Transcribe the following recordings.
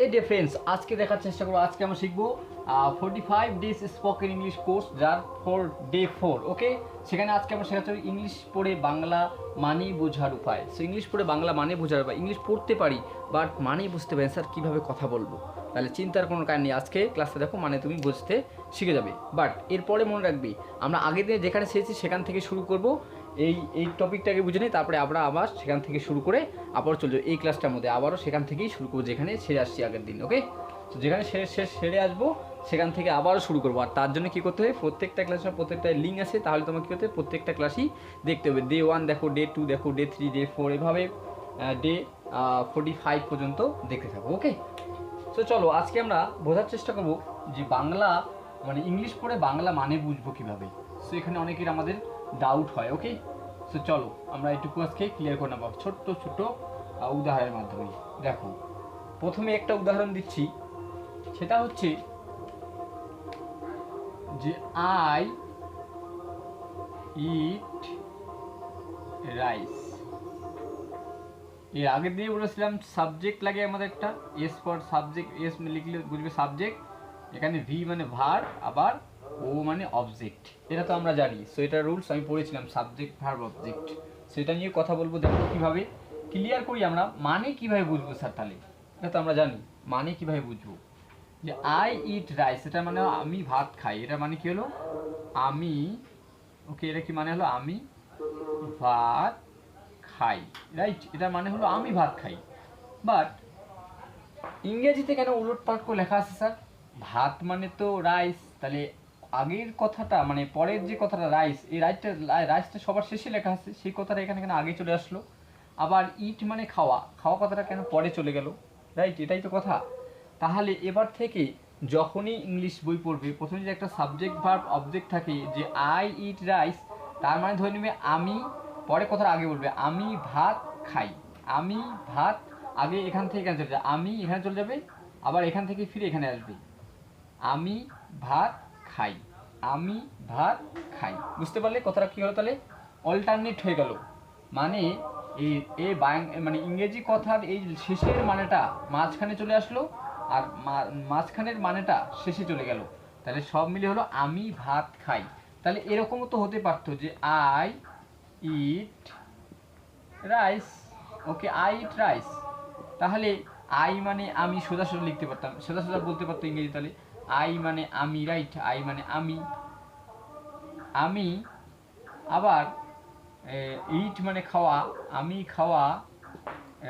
এই day friends, আজকে দেখার চেষ্টা করবো। আজকে আমরা শিখবো 45 ডেজ স্পোকেন ইংলিশ কোর্স, যার ডে 4। ওকে, সেখানে আজকে আমরা শেখাচ্ছি ইংলিশ পড়ে বাংলা মানে বোঝার উপায়। সো ইংলিশ পড়ে বাংলা মানে বোঝার উপায়। ইংলিশ পড়তে পারি বাট মানেই বুঝতে পারি স্যার, কীভাবে কথা বলবো। তাহলে চিন্তার কোনো কারণ নেই, আজকে ক্লাসটা দেখো, মানে তুমি বুঝতে শিখে যাবে। বাট এরপরে মনে রাখবি, আমরা আগের দিনে যেখানে শিখেছি সেখান থেকে শুরু করব। এই টপিকটাকে বুঝে নিই, তারপরে আমরা আবার সেখান থেকে শুরু করে আবারও চলে যাবো এই ক্লাসটার মধ্যে। আবারও সেখান থেকেই শুরু করবো যেখানে সেরে আসছি আগের দিন। ওকে, তো যেখানে সেরে আসবো সেখান থেকে আবারও শুরু করবো। আর তার জন্য কী করতে হবে, প্রত্যেকটা ক্লাসের প্রত্যেকটা লিঙ্ক আছে, তাহলে তোমাকে কী করতে হবে, প্রত্যেকটা ক্লাসই দেখতে হবে। ডে 1 দেখো, ডে 2 দেখো, ডে 3, ডে 4, এভাবে ডে 45 পর্যন্ত দেখতে থাকো। ওকে, তো চলো আজকে আমরা বোঝার চেষ্টা করবো যে বাংলা মানে ইংলিশ পড়ে বাংলা মানে বুঝবো কীভাবে। সো এখানে অনেকের আমাদের ডাউট হয়। ওকে, সো চলো আমরা একটু আজকে ক্লিয়ার করে নেবো ছোট্ট ছোট্ট উদাহরণের মাধ্যমে। দেখো, প্রথমে একটা উদাহরণ দিচ্ছি, সেটা হচ্ছে যে আই ইট রাইস। এর আগের দিনে বলেছিলাম সাবজেক্ট লাগে আমাদের একটা, এস ফর সাবজেক্ট, এস লিখলে বুঝবে সাবজেক্ট, এখানে ভি মানে ভার, আবার ও মানে অবজেক্ট। এটা তো আমরা জানি। সো এটা রুলস আমি পড়েছিলাম, সাবজেক্ট ভার্ব অবজেক্ট। সেটা নিয়ে কথা বলবো। দেখো কীভাবে ক্লিয়ার করি আমরা, মানে কীভাবে বুঝবো স্যার। তাহলে এটা তো আমরা জানি, মানে কীভাবে বুঝবো যে আই ইট রাইস, এটা মানে আমি ভাত খাই। এটা মানে কি হলো, আমি, ওকে, এটা কি মানে হলো, আমি ভাত খাই, রাইট। এটার মানে হলো আমি ভাত খাই। বাট ইংরেজিতে কেন উলটপালট করে লেখা আছে স্যার? ভাত মানে তো রাইস, তাহলে আগের কথাটা মানে পরের যে কথাটা রাইস, এই রাইসটা সবার শেষে লেখা আছে, সেই কথাটা এখানে কেন আগে চলে আসলো? আবার ইট মানে খাওয়া, খাওয়া কথাটা কেন পরে চলে গেল? রাইট, এটাই তো কথা। তাহলে এবার থেকে যখনই ইংলিশ বই পড়বে, প্রথমে যে একটা সাবজেক্ট ভার্ব অবজেক্ট থাকে, যে আই ইট রাইস, তার মানে ধরে নেবে আমি, পরে কথাটা আগে বলবে আমি ভাত খাই। আমি ভাত, আগে এখান থেকে এখানে চলে যাবে, আমি এখানে চলে যাবে, আবার এখান থেকে ফিরে এখানে আসবে, আমি ভাত খাই, আমি ভাত খাই। বুঝতে পারলে কথাটা কী হলো? তাহলে অল্টারনেট হয়ে গেল, মানে এই মানে ইংরেজি কথার এই শেষের মানেটা মাঝখানে চলে আসলো, আর মাঝখানের মানেটা শেষে চলে গেল। তাহলে সব মিলে হলো আমি ভাত খাই। তাহলে এরকমও তো হতে পারতো যে I eat rice. Okay, I eat rice, তাহলে আই মানে আমি সোজা সোজা লিখতে পারতাম, সোজা সোজা বলতে পারতো ইংরেজি। তাহলে আই মানে আমি, রাইট, আই মানে আমি, আমি। আবার ইট মানে খাওয়া, আমি খাওয়া,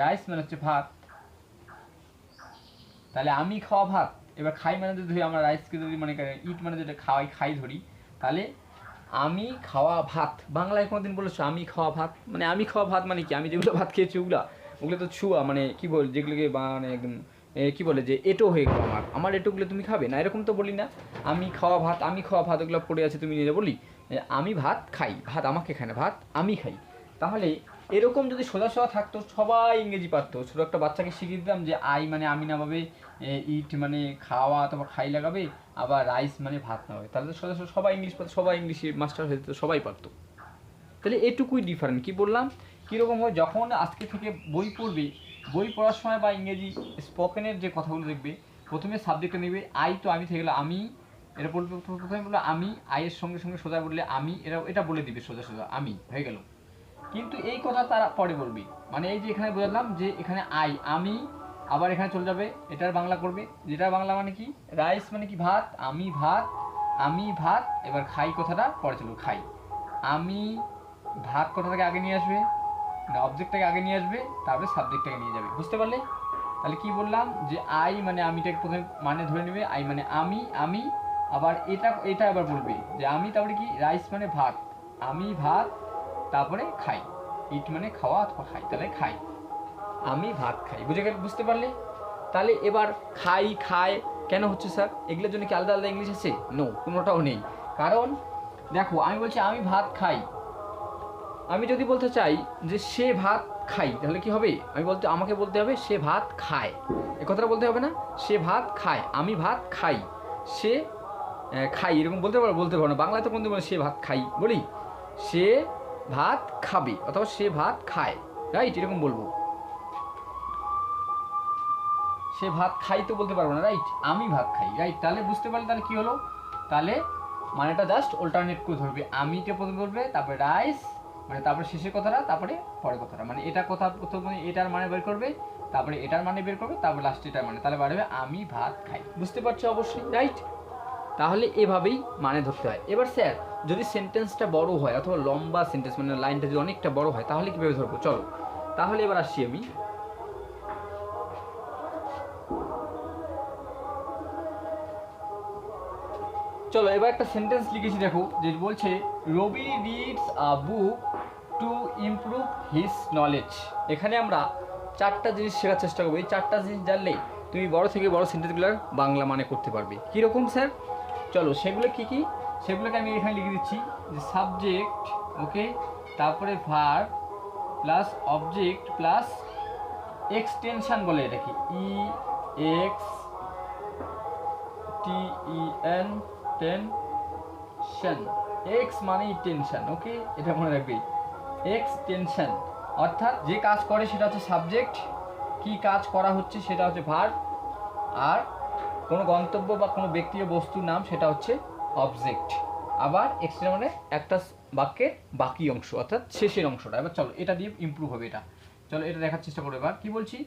রাইস মানে হচ্ছে ভাত, তাহলে আমি খাওয়া ভাত। এবার খাই মানে যদি ধরি আমরা রাইসকে যদি মানে ইট মানে যেটা খাই ধরি, তাহলে আমি খাওয়া ভাত। বাংলায় কোনোদিন বলেছো আমি খাওয়া ভাত? মানে আমি খাওয়া ভাত মানে কি, আমি যেগুলো ভাত খেয়েছি ওগুলো তো ছুয়া, মানে কী বল, যেগুলোকে মানে একদম কী বলে যে এটো হয়ে গেলো আমার এটোগুলো তুমি খাবে না, এরকম তো বলি না। আমি খাওয়া ভাত, আমি খাওয়া ভাত, ওগুলো পড়ে আছে, তুমি নিজে বলি আমি ভাত খাই, ভাত আমাকে খায় না, ভাত আমি খাই। তাহলে এরকম যদি সোজা সোজা থাকতো, সবাই ইংরেজি পারতো। ছোটো একটা বাচ্চাকে শিখিয়ে দিতাম যে আই মানে আমি না ভাবে, ইট মানে খাওয়া অথবা খাই লাগাবে, আবার রাইস মানে ভাত না হবে, তাহলে সোজা সোজা সবাই ইংলিশ পারতো, সবাই ইংলিশে মাস্টার হয়ে যেত, সবাই পারতো। তাহলে এটুকুই ডিফারেন্ট। কী বললাম, কীরকম হয়, যখন আজকে থেকে বই পড়বে, বই পড়ার সময় বা ইংরেজি স্পোকেনের যে কথাগুলো দেখবে, প্রথমে সাবজেক্টটা নেবে আই, তো আমি থেকে গেলো আমি, এটা বলবে, প্রথমে বললো আমি, আইয়ের সঙ্গে সঙ্গে সোজা বললে আমি, এটা বলে দিবে সোজা সোজা, আমি হয়ে গেল। কিন্তু এই কথা তারা পরে বলবে, মানে এই যে এখানে বোঝালাম যে এখানে আই আমি, আবার এখানে চলে যাবে, এটার বাংলা করবে, যেটার বাংলা মানে কি, রাইস মানে কি ভাত, আমি ভাত, আমি ভাত, এবার খাই কথাটা পরে চলবে, খাই। আমি ভাত কথাটাকে আগে নিয়ে আসবে, মানে অবজেক্টটাকে আগে নিয়ে আসবে, তারপরে সাবজেক্টটাকে নিয়ে যাবে। বুঝতে পারলে? তাহলে কি বললাম, যে আই মানে আমিটাকে প্রথমে মানে ধরে নেবে, আই মানে আমি, আবার এটা আবার বলবে যে আমি, তারপরে কি, রাইস মানে ভাত, আমি ভাত, তারপরে খাই, ইট মানে খাওয়া অথবা খাই, তাহলে খাই, আমি ভাত খাই। বুঝতে পারলে? তাহলে এবার খায় কেন হচ্ছে স্যার? এগুলোর জন্য কি আলাদা আলাদা ইংলিশ আছে? নো, কোনোটাও নেই। কারণ দেখো, আমি বলছি আমি ভাত খাই, আমি যদি বলতে চাই যে সে ভাত খাই, তাহলে কি হবে, আমাকে বলতে হবে সে ভাত খায়, এ কথাটা বলতে হবে না? সে ভাত খায়, আমি ভাত খাই, সে খাই, এরকম বলতে পারো না। বাংলায় তো কোনদিন বলে সে ভাত খাই বলি, সে ভাত খাবে অথবা সে ভাত খায়, রাইট, এরকম বলবো। সে ভাত খাই তো বলতে পারবো না, রাইট? আমি ভাত খাই, রাইট? তাহলে বুঝতে পারলে তাহলে কি হলো, তাহলে মানেটা জাস্ট অল্টারনেট করে ধরবে। আমিটা প্রথমে বলবে, তারপরে রাইস, মানে তারপরে শেষের কথাটা, তারপরে পরের কথাটা, মানে এটা কথা প্রথমে এটার মানে বের করবে, তারপরে এটার মানে বের করবে, তারপরে লাস্টে এটার মানে, তাহলে বাড়বে আমি ভাত খাই। বুঝতে পারছো অবশ্যই, রাইট? তাহলে এভাবেই মানে ধরতে হয়। এবার স্যার যদি সেন্টেন্সটা বড় হয় অথবা লম্বা সেন্টেন্স, মানে লাইনটা যদি অনেকটা বড় হয়, তাহলে কীভাবে ধরবো? চলো তাহলে এবার আসছি আমি। চলো এবার একটা সেন্টেন্স লিখেছি, দেখো যে বলছে Ravi reads a book to improve his knowledge. এখানে আমরা চারটা জিনিস শেখার চেষ্টা করবো। এই চারটা জিনিস জানলেই তুমি বড় থেকে বড় সেন্টেন্সগুলোর বাংলা মানে করতে পারবে। কীরকম স্যার? চলো সেগুলো কী কী সেগুলোকে আমি এখানে লিখে দিচ্ছি, যে সাবজেক্ট, ওকে, তারপরে verb plus object plus extension বলে এটাকে, EXTEN, টেনশন, এক্স মানেই টেনশন, ওকে, এটা মনে রাখবে, এক্সটেনশন। অর্থাৎ যে কাজ করে সেটা হচ্ছে সাবজেক্ট, কি কাজ করা হচ্ছে সেটা হচ্ছে ভার্ব, আর কোনো গন্তব্য বা কোনো ব্যক্তি ও বস্তুর নাম সেটা হচ্ছে অবজেক্ট। আবার এক্সটেনশন মানে একটা বাক্যের বাকি অংশ, অর্থাৎ শেষের অংশটা। এবার চলো এটা দিয়ে ইমপ্রুভ হবে এটা। চলো এটা দেখার চেষ্টা করবো। এবার কি বলছি,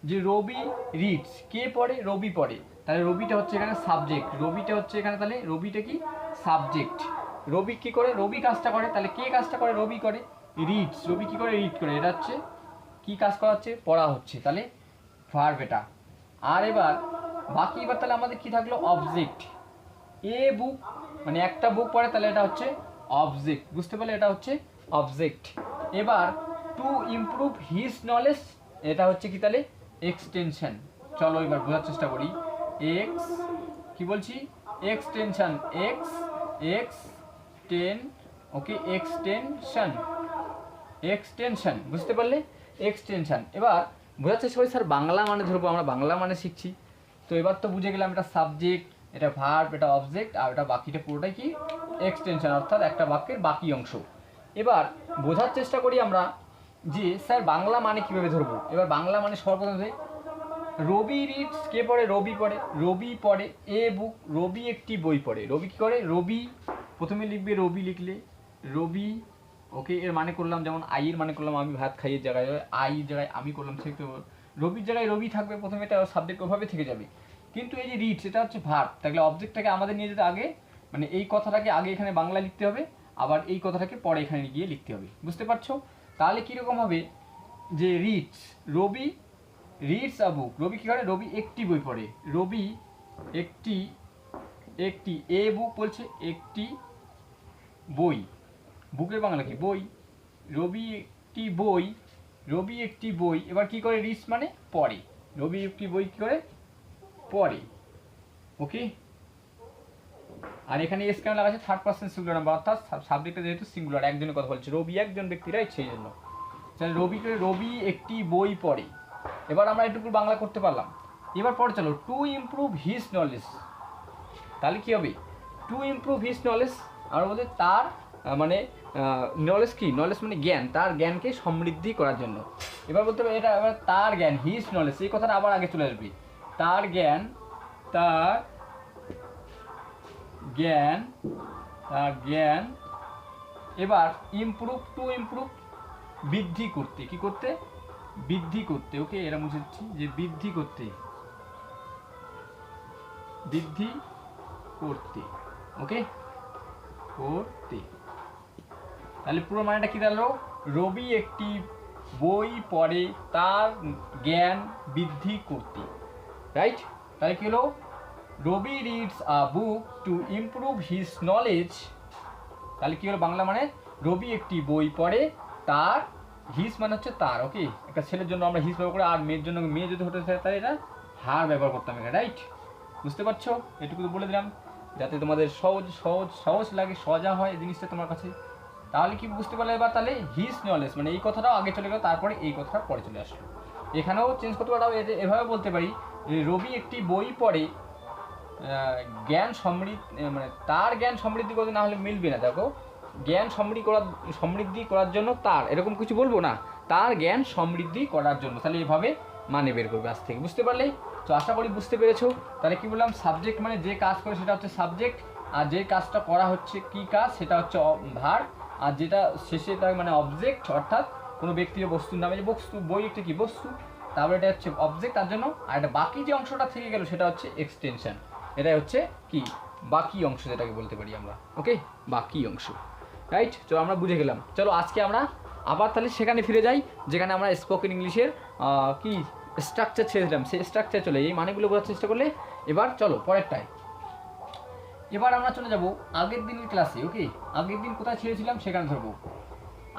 যে রবি রিডস, কে পড়ে? রবি পড়ে। তাহলে রবিটা হচ্ছে এখানে সাবজেক্ট, রবিটা হচ্ছে এখানে, তাহলে রবিটা কি? সাবজেক্ট। রবি কি করে? রবি কাজটা করে। তাহলে কে কাজটা করে? রবি করে। রিডস, রবি কি করে? রিড করে। এটা হচ্ছে কি কাজ করা হচ্ছে? পড়া হচ্ছে, তাহলে ভার্ব এটা। আর এবার বাকি এবার তাহলে আমাদের কি থাকলো? অবজেক্ট। এ বুক, মানে একটা বুক পড়ে, তাহলে এটা হচ্ছে অবজেক্ট। বুঝতে পারলে? এটা হচ্ছে অবজেক্ট। এবার টু ইমপ্রুভ হিজ নলেজ, এটা হচ্ছে কি? তাহলে এক্সটেনশন। চলো এবার বোঝার চেষ্টা করি। এক্স কি বলছি? এক্সটেনশন, এক্সটেন, ওকে, এক্সটেনশন, এক্সটেনশন। বুঝতে পারলে? এক্সটেনশন। এবার বোঝার চেষ্টা করি স্যার বাংলা মানে ধরবো, আমরা বাংলা মানে শিখছি। তো এবার তো বুঝে গেলাম এটা সাবজেক্ট, এটা ভার্ব, এটা অবজেক্ট, আর এটা বাকিটা পুরোটাই কি? এক্সটেনশন, অর্থাৎ একটা বাক্যের বাকি অংশ। এবার বোঝার চেষ্টা করি আমরা যে স্যার বাংলা মানে কীভাবে ধরবো। এবার বাংলা মানে সর্বপ্রথম রবি রিডস, কে পড়ে? রবি পড়ে। রবি পড়ে এ বুক, রবি একটি বই পড়ে। রবি কী করে? রবি প্রথমে লিখবে, রবি লিখলে রবি, ওকে, এর মানে করলাম, যেমন আইয়ের মানে করলাম আমি ভাত খাইয়ের জায়গায়, আইয়ের জায়গায় আমি করলাম, সেক্ষেত্রে রবির জায়গায় রবি থাকবে প্রথমে, এটা সাবজেক্ট ওভাবে থেকে যাবে। কিন্তু এই যে রিডস, এটা হচ্ছে ভার্ব, তাহলে অবজেক্টটাকে আমাদের নিয়ে যেতে আগে, মানে এই কথাটাকে আগে এখানে বাংলা লিখতে হবে, আবার এই কথাটাকে পরে এখানে গিয়ে লিখতে হবে। বুঝতে পারছো? তাহলে কীরকম হবে, যে রিডস, রবি রিডস আ বুক, রবি কী করে? রবি একটি বই পড়ে। রবি একটি, একটি এ বুক বলছে, একটি বই, বুকের বাংলা কি? বই। রবি একটি বই, রবি একটি বই। এবার কি করে? রিডস মানে পড়ে। রবি একটি বই কি করে? পড়ে, ওকে। আর এখানে এস কেন লাগা আছে? থার্ড পার্সন সিঙ্গুলার নাম্বার, অর্থাৎ সাবজেক্টটা যেহেতু সিঙ্গুলার, একজনের কথা বলছে, রবি একজন ব্যক্তি, রাইট? সেই জন্য তাহলে রবি একটি বই পড়ে। এবার আমরা এটুকু বাংলা করতে পারলাম। এবার পরে চলো টু ইমপ্রুভ হিজ নলেজ, তাহলে কী হবে? টু ইমপ্রুভ হিজ নলেজ, আর বলতে তার মানে নলেজ কি? নলেজ মানে জ্ঞান, তার জ্ঞানকে সমৃদ্ধি করার জন্য। এবার বলতে হবে এটা, এবার তার জ্ঞান, হিজ নলেজ, এই কথাটা আবার আগে চলে আসবে। তার জ্ঞান, তার জ্ঞান, তার জ্ঞান। এবার ইমপ্রুভ, টু ইমপ্রুভ, বৃদ্ধি করতে, কি করতে? বৃদ্ধি করতে, ওকে, এরা মুছে দিচ্ছি, যে বৃদ্ধি করতে, বৃদ্ধি করতে, ওকে, করতে। তাহলে পুরো মানেটা কি দাঁড়ালো? রবি একটি বই পড়ে তার জ্ঞান বৃদ্ধি করতে, রাইট? তাহলে কি হলো? Ravi reads a book to improve his knowledge. তাহলে কি হলো বাংলা মানে? রবি একটি বই পড়ে তার, হিজ মানে হচ্ছে তার, ওকে, একটা ছেলের জন্য আমরা হিজ ব্যবহার করি, আর মেয়ের জন্য মেয়ে যদি হতে চায় তাহলে এটা হার ব্যবহার করতাম এটা, রাইট? বুঝতে পারছো? এটুকু তো বলে দিলাম যাতে তোমাদের সহজ সহজ সহজ লাগে, সহজা হয় এই জিনিসটা তোমার কাছে। তাহলে কি বুঝতে পারলে এবার? তাহলে হিজ নলেজ মানে এই কথাটাও আগে চলে গেল, তারপরে এই কথাটা পরে চলে আসলো। এখানেও চেঞ্জ করতে পারো, এভাবে বলতে পারি রবি একটি বই পড়ে জ্ঞান সমৃদ্ধি, মানে তার জ্ঞান সমৃদ্ধি করতে, না হলে মিলবে না। দেখো জ্ঞান সমৃদ্ধি করার জন্য তার, এরকম কিছু বলবো না, তার জ্ঞান সমৃদ্ধি করার জন্য, তাহলে এইভাবে মানে বের করবে আজ থেকে। বুঝতে পারলে? তো আশা করি বুঝতে পেরেছো। তাহলে কি বললাম, সাবজেক্ট মানে যে কাজ করে সেটা হচ্ছে সাবজেক্ট, আর যে কাজটা করা হচ্ছে কি কাজ সেটা হচ্ছে ভার্ব, আর যেটা শেষে তার মানে অবজেক্ট, অর্থাৎ কোনো ব্যক্তি বা বস্তুর নামে যে বস্তু, বই একটা কি বস্তু, তারপরে এটা হচ্ছে অবজেক্ট তার জন্য, আর এটা বাকি যে অংশটা থেকে গেল সেটা হচ্ছে এক্সটেনশন। এটাই হচ্ছে কি বাকি অংশ যেটাকে বলতে পারি আমরা। ওকে, বাকি অংশ, রাইট। চলো আমরা বুঝে গেলাম। চলো আজকে আমরা আবার তাহলে সেখানে ফিরে যাই যেখানে আমরা স্পোকেন ইংলিশের কি স্ট্রাকচার ছেড়েছিলাম, সেই স্ট্রাকচার চলে এই মানেগুলো বোঝার চেষ্টা করলে। এবার চলো পরেরটায়, এবার আমরা চলে যাব আগের দিনের ক্লাসে। ওকে, আগের দিন কোথায় ছেড়েছিলাম সেখানে ধরবো।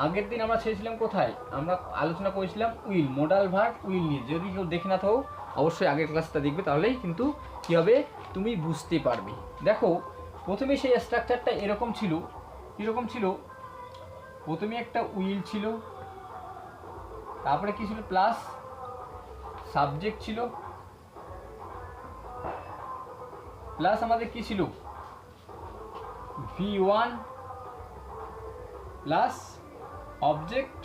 আগের দিন আমরা ছেড়েছিলাম কোথায়, আমরা আলোচনা করেছিলাম উইল, মোডাল ভার্ব উইল নিয়ে। যদি কেউ দেখে না থাকো অবশ্যই আগের ক্লাসটা দেখবে, তাহলেই কিন্তু কী হবে তুমি বুঝতে পারবে। দেখো প্রথমে সেই স্ট্রাকচারটা এরকম ছিল, কীরকম ছিল, প্রথমে একটা উইল ছিল, তারপরে কী ছিল, প্লাস সাবজেক্ট ছিল, প্লাস আমাদের কী ছিল, V1 plus object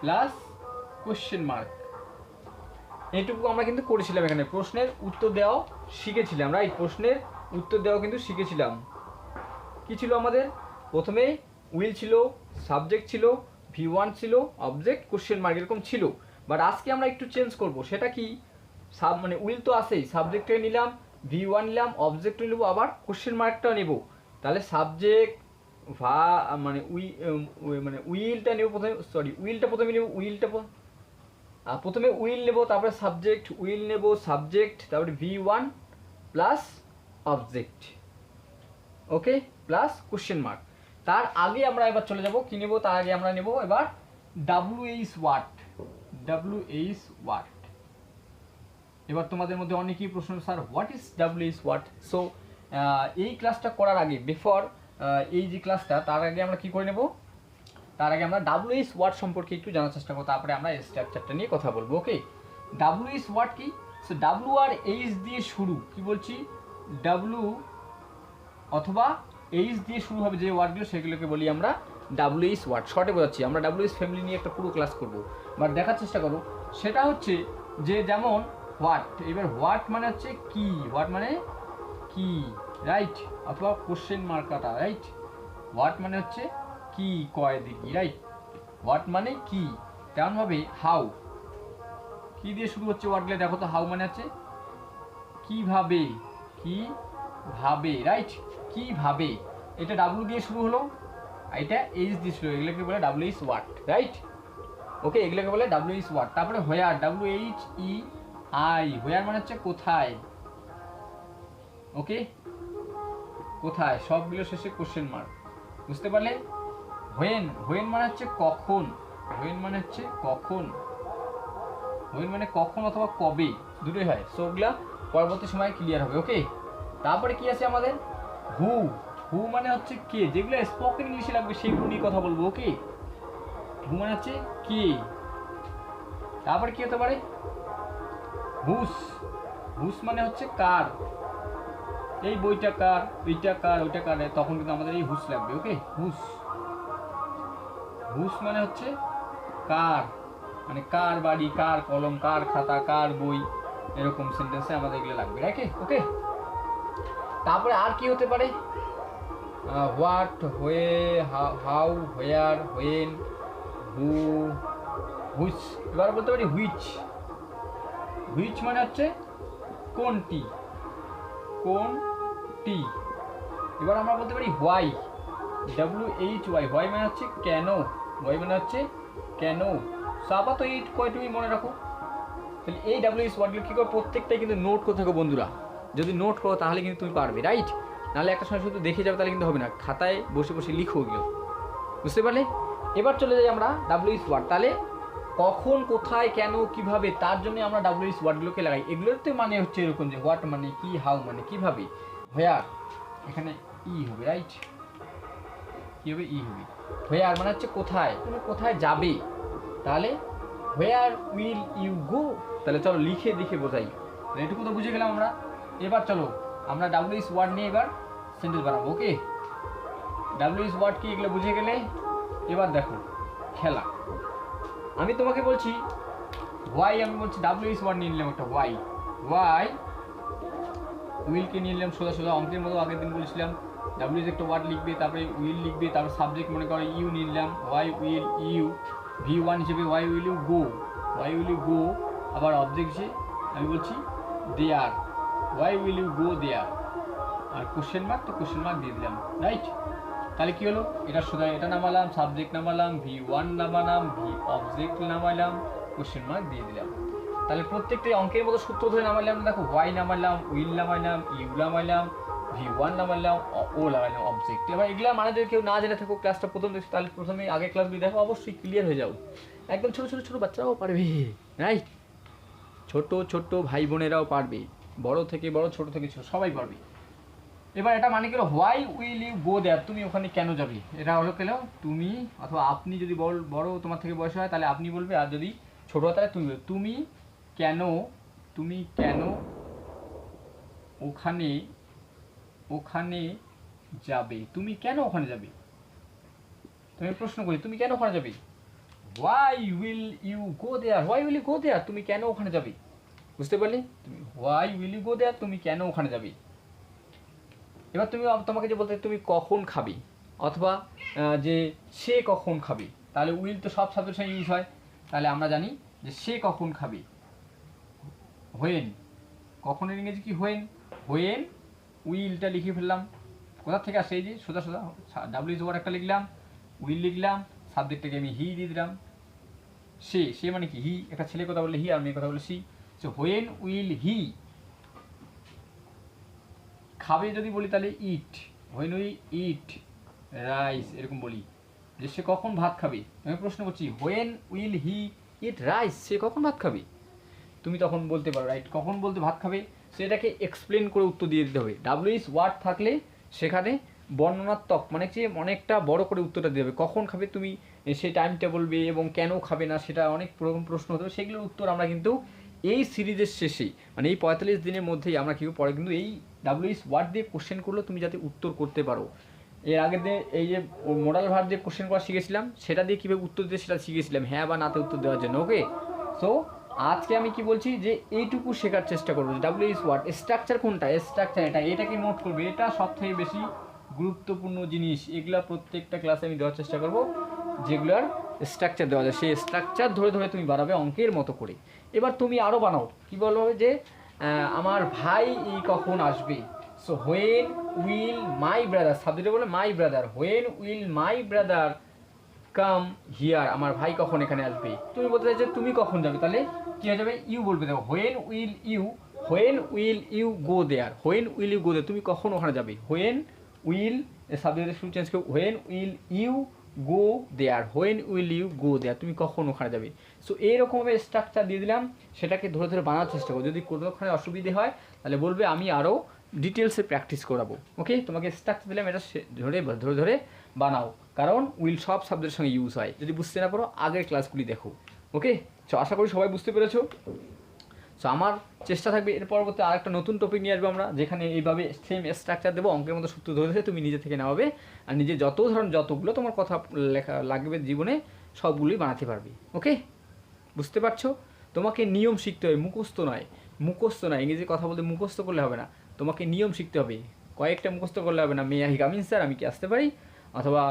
plus question mark. এইটুকু আমরা কিন্তু করেছিলাম। এখানে প্রশ্নের উত্তর দেওয়াও শিখেছিলাম, রাইট। প্রশ্নের উত্তর দেওয়া কিন্তু শিখেছিলাম। কি ছিল আমাদের, প্রথমে উইল ছিল, সাবজেক্ট ছিল, V1 ছিল, অবজেক্ট কোশ্চেন মার্ক, এরকম ছিল। বাট আজকে আমরা একটু চেঞ্জ করব। সেটা কি, মানে উইল তো আসেই, সাবজেক্টে নিলাম, V1 নিলাম, অবজেক্ট নেবো, আবার কোশ্চেন মার্কটাও নেব। তাহলে সাবজেক্ট মানে উইলটা নেব প্রথমে, সরি উইলটা প্রথমে নেব, প্রথমে উইল নেব, তারপরে সাবজেক্ট, উইল নেব, সাবজেক্ট, তারপরে V1 প্লাস অবজেক্ট, ওকে, প্লাস কোশ্চেন মার্ক। তার আগে আমরা এবার চলে যাব কি নেব, তার আগে আমরা নেব এবার WH ওয়ার্ড। WH word. এবার তোমাদের মধ্যে অনেকেই প্রশ্ন, sir what is WH word. So এই ক্লাসটা করার আগে, বিফোর এই যে ক্লাসটা, তার আগে আমরা কি করে নেব, তার আগে আমরা WH ওয়ার্ড সম্পর্কে একটু জানার চেষ্টা করব, তারপরে আমরা স্ট্রাকচারটা নিয়ে কথা বলবো। ওকে, WH ওয়ার্ড কি, সো W আর H দিয়ে শুরু, কি বলছি, W অথবা H দিয়ে শুরু হবে যে ওয়ার্ডগুলো, সেগুলোকে বলি আমরা WH ওয়ার্ড। শর্টে বোঝাচ্ছি, আমরা WH ফ্যামিলি নিয়ে একটা পুরো ক্লাস করব, বাট দেখার চেষ্টা করো। সেটা হচ্ছে যে যেমন হোয়াট, এবার হোয়াট মানে হচ্ছে কি, হোয়াট মানে কি, রাইট, অথবা কোশ্চেন মার্কাটা, রাইট। হোয়াট মানে হচ্ছে কি, কয় দেখি, রাইট, হোয়াট মানে কি। তেমনভাবে হাউ, কি দিয়ে শুরু হচ্ছে ওয়ার্ডগুলো দেখো তো, হাউ মানে হচ্ছে কিভাবে, কিভাবে, রাইট, কিভাবে। এটা W দিয়ে শুরু হলো, এটা H দিয়ে শুরু, এগুলোকে বলে WH ওয়ার্ড, রাইট। ওকে, এগুলোকে বলে WH ওয়ার্ড। তারপরে হোয়ার, WHEI, হোয়ার মানে হচ্ছে কোথায়, ওকে, কোথায়, সবগুলো শেষে কোশ্চেন মার্ক, বুঝতে পারলে। হোয়েন, হোয়েন মানে হচ্ছে কখন, হোয়েন মানে হচ্ছে কখন, হোয়েন মানে কখন অথবা কবে, দুটোই হয়। সো ওগুলা পরবর্তী সময় ক্লিয়ার হবে। ওকে, তারপরে কি আছে আমাদের, হু, হু মানে হচ্ছে কে, যেগুলো স্পোকেন ইংলিশে লাগবে সেগুলো নিয়ে কথা বলবো। ওকে, হু মানে হচ্ছে কে। তারপরে কি হতে পারে, হুস, হুস মানে হচ্ছে কার, এই বইটা কার, এইটা কার, ওইটা কার, তখন কিন্তু আমাদের এই হুস লাগবে। ওকে, হুস, হুস মানে হচ্ছে কার, মানে কার বাড়ি, কার কলম, কার খাতা, কার বই, এরকম সেন্টেন্সে আমাদের এগুলো লাগবে, রাইট। ওকে, তারপরে আর কি হতে পারে, হোয়াট, হোয়ে, how, where, when, who, which. এবার বলতে পারি হুইচ, হুইচ মানে হচ্ছে কোনটি, কোনটি। এবার আমরা বলতে পারি হোয়াই, WHY, হোয়াই মানে হচ্ছে কেন, হোয়াই মানে হচ্ছে কেন। সাবাতো এই কয়টুকুই মনে রাখো। তাহলে এই WH ওয়ার্ডগুলো কী করে, প্রত্যেকটাই কিন্তু নোট করতে থাকো বন্ধুরা। যদি নোট করো তাহলে কিন্তু তুমি পারবে, রাইট। নাহলে একটা সময় শুধু দেখে যাবে তাহলে কিন্তু হবে না, খাতায় বসে বসে লিখো ওগুলো, বুঝতে পারলে। এবার চলে যাই আমরা WH ওয়ার্ড। তাহলে কখন, কোথায়, কেন, কিভাবে, তার জন্য আমরা WH ওয়ার্ডগুলোকে লাগাই। এগুলোর তো মানে হচ্ছে এরকম যে হোয়াট মানে কি, হাউ মানে কিভাবে, হোয়ার, এখানে ই হবে, রাইট, কি হবে, ই হবে। হোয়ার মানে হচ্ছে কোথায়, তুমি কোথায় যাবে, তাহলে হোয়ার উইল ইউ গো। তাহলে চলো লিখে লিখে বোঝাই, এটুকু তো বুঝে গেলাম আমরা। এবার চলো আমরা WH ওয়ার্ড নিয়ে এবার সেন্টেন্স বানাবো। ওকে, WH ওয়ার্ড কি এগুলো বুঝে গেলে এবার দেখো খেলা। আমি তোমাকে বলছি হোয়াই, আমি বলছি WH ওয়ার্ড নিয়ে নিলাম একটা হোয়াই, ওয়াই উইলকে নিয়ে নিলাম সোজা সোজা অঙ্কের মতো আগের দিন বলেছিলাম ডাব্লিউ একটা ওয়ার্ড লিখবে, তারপরে উইল লিখবে, তারপর সাবজেক্ট মনে করো ইউ নিয়ে নিলাম, ওয়াই উইল ইউ, V1 হিসেবে why will you go, why will you go, আবার অবজেক্ট হিসেবে আমি বলছি there, why will you go there, আর কোশ্চেন মার্ক তো কোশ্চেন মার্ক দিয়ে দিলাম, রাইট? তাহলে কী হলো, এটা সোজা এটা নামালাম, সাবজেক্ট নামালাম, V1 নামালাম, অবজেক্ট নামালাম, কোশ্চেন মার্ক দিয়ে দিলাম। তাহলে প্রত্যেকটা অঙ্কের মতো সূত্র ধরে নামাইলাম, দেখো ওয়াই নামাইলাম, উইল নামাইলাম, ইউ নামাইলাম, V1 নামাইলাম, ও লাগাইলাম অবজেক্ট। এবার এগুলো মানে যদি কেউ না জেনে থাকো ক্লাসটা প্রথম দেখছো, তাহলে প্রথমে আগের ক্লাসগুলি দেখো, অবশ্যই ক্লিয়ার হয়ে যাও। একদম ছোটো ছোটো ছোটো বাচ্চারাও পারবে, রাইট? ছোট ছোট ভাই বোনেরাও পারবে, বড় থেকে বড়, ছোট থেকে ছোট, সবাই পারবে। এবার এটা মানে গেল why will you go there, তুমি ওখানে কেন যাবে, এটা হলো কেন তুমি অথবা আপনি যদি বড় তোমার থেকে বয়স হয় তাহলে আপনি বলবে, আর যদি ছোট হয় তাহলে তুমি বলবে, তুমি কেন ওখানে ওখানে যাবে, তুমি কেন ওখানে যাবে, তুমি প্রশ্ন করি তুমি কেন ওখানে যাবে, why will you go there, why will you go there, তুমি কেন ওখানে যাবে, বুঝতে পারলে? তুমি why will you go there, তুমি কেন ওখানে যাবে। এবার তোমাকে যে বলতে তুমি কখন খাবে, অথবা যে সে কখন খাবে, তাহলে উইল তো সব সাবজেক্টের সঙ্গে ইউজ হয়, তাহলে আমরা জানি যে সে কখন খাবে, হোয়েন, কখনের ইংরেজি কি হোয়েন, হোয়েন উইলটা লিখে ফেললাম, কোথা থেকে আসে এই যে সোজা সোজা ডাব্লিউ ওয়ার্ড একটা লিখলাম, উইল লিখলাম, সাবজেক্টটাকে আমি হি দিয়ে দিলাম, সে মানে কি হি, একটা ছেলে কথা বললে হি আর মেয়ে কথা বললে she, so when will he, খাবে যদি বলি তাহলে eat, when we eat rice, এরকম বলি যে সে কখন ভাত খাবে। আমি প্রশ্ন করছি when will he eat rice, সে কখন ভাত খাবে, তুমি তখন বলতে পারো, রাইট? কখন বলতে ভাত খাবে, সেটাকে এক্সপ্লেন করে উত্তর দিয়ে দিতে হবে। ডাব্লিউএস ওয়ার্ড থাকলে সেখানে বর্ণনাত্মক মানে কি অনেকটা বড় করে উত্তরটা দিতে হবে। কখন খাবে তুমি সেই টাইমটা বলবে, এবং কেন খাবে না সেটা অনেক রকম প্রশ্ন হতে হবে, সেগুলোর উত্তর আমরা কিন্তু এই সিরিজের শেষেই মানে এই 45 দিনের মধ্যেই আমরা কি পরে কিন্তু এই ডাব্লিউএস ওয়ার্ড দিয়ে কোশ্চেন করলে তুমি যাতে উত্তর করতে পারো। এর আগের দিন এই যে মডাল ভার্ব দিয়ে কোশ্চেন করা শিখেছিলাম, সেটা দিয়ে কীভাবে উত্তর দিতে সেটা শিখেছিলাম, হ্যাঁ বা নাতে উত্তর দেওয়ার জন্য। ওকে, সো আজকে আমি কি বলছি যে এইটুকু শেখার চেষ্টা করবো যে ডাব্লিউএস ওয়ার্ড স্ট্রাকচার কোনটা, স্ট্রাকচার এটাকে নোট করবে, এটা সবথেকে বেশি গুরুত্বপূর্ণ জিনিস। এগুলা প্রত্যেকটা ক্লাসে আমি দেওয়ার চেষ্টা করবো, যেগুলার স্ট্রাকচার দেওয়া যায় সেই স্ট্রাকচার ধরে ধরে তুমি বানাবে অঙ্কের মতো করে। এবার তুমি আরও বানাও, কি বলবো যে আমার ভাই কখন আসবে, so when will my brother, সাবজেক্টে বলে my brother, when will my brother come here, আমার ভাই কখন এখানে আসবে। তুমি বলতে চাইছো তুমি কখন যাবে, তাহলে কী হয়ে যাবে, ইউ বলবে, দেখো when will you go there, when will you go there, তুমি কখন ওখানে যাবে, হোয়েন উইল সাবজেক্টের শুরু চেঞ্জ করে when will you go there, when will you go there, তুমি কখন ওখানে যাবে। সো এইরকমভাবে স্ট্রাকচার দিয়ে দিলাম, সেটাকে ধরে ধরে বানার চেষ্টা করো। যদি কোনোখানে অসুবিধে হয় তাহলে বলবে, আমি আরও ডিটেলসে প্র্যাকটিস করাবো। ওকে, তোমাকে স্ট্রাকচার দিলাম, এটা ধরে ধরে ধরে বানাও, কারণ উইল সব শব্দের সঙ্গে ইউজ হয়। যদি বুঝতে না পারো আগের ক্লাসগুলি দেখো। ওকে, সো আশা করি সবাই বুঝতে পেরেছো। সো আমার চেষ্টা থাকবে এর পরবর্তী আরেকটা নতুন টপিক নিয়ে আসবো আমরা, যেখানে এইভাবে সেম স্ট্রাকচার দেবো, অঙ্কের মতো সূত্র ধরে ধরে তুমি নিজে থেকে নেওয়াবে, আর নিজে যতগুলো তোমার কথা লেখা লাগবে জীবনে সবগুলোই বানাতে পারবে। ওকে, বুঝতে পারছো? তোমাকে নিয়ম শিখতে হবে, মুখস্থ নয়। ইংরেজি কথা বলতে মুখস্থ করলে হবে না, তোমাকে নিয়ম শিখতে হবে। কয়েকটা মুখস্থ করলে হবে না, may I come in sir, আমি কি আসতে পারি, অথবা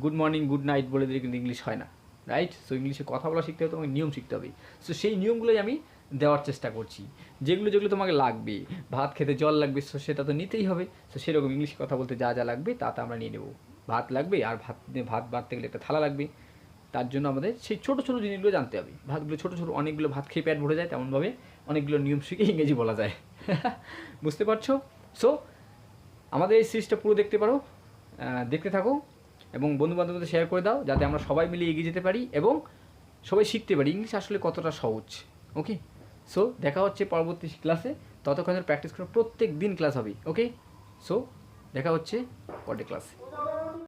গুড মর্নিং গুড নাইট বলে দিলে কিন্তু ইংলিশ হয় না, রাইট? সো ইংলিশে কথা বলা শিখতে হবে, তোমাকে নিয়ম শিখতে হবে। সো সেই নিয়মগুলোই আমি দেওয়ার চেষ্টা করছি, যেগুলো তোমাকে লাগবে। ভাত খেতে জল লাগবে, সো সেটা তো নিতেই হবে। সো সেরকম ইংলিশে কথা বলতে যা যা লাগবে তা আমরা নিয়ে নেবো। ভাত লাগবে, আর ভাত বাড়তে গেলে একটা থালা লাগবে, তার জন্য আমাদের সেই ছোটো ছোটো জিনিসগুলো জানতে হবে। ভাতগুলো ছোটো ছোটো, অনেকগুলো ভাত খেয়ে পেট ভরে যায়, তেমনভাবে অনেকগুলো নিয়ম শিখে ইংরেজি বলা যায়। বুঝতে পারছো? সো আমাদের এই সিরিজটা পুরো দেখতে থাকো, এবং বন্ধুবান্ধবদের শেয়ার করে দাও, যাতে আমরা সবাই মিলে এগিয়ে যেতে পারি এবং সবাই শিখতে পারি ইংলিশ আসলে কতটা সহজ। ওকে, সো দেখা হচ্ছে পরবর্তী ক্লাসে, ততক্ষণ প্র্যাকটিস করো, প্রত্যেক দিন ক্লাস হবে। ওকে, সো দেখা হচ্ছে পরের ক্লাসে।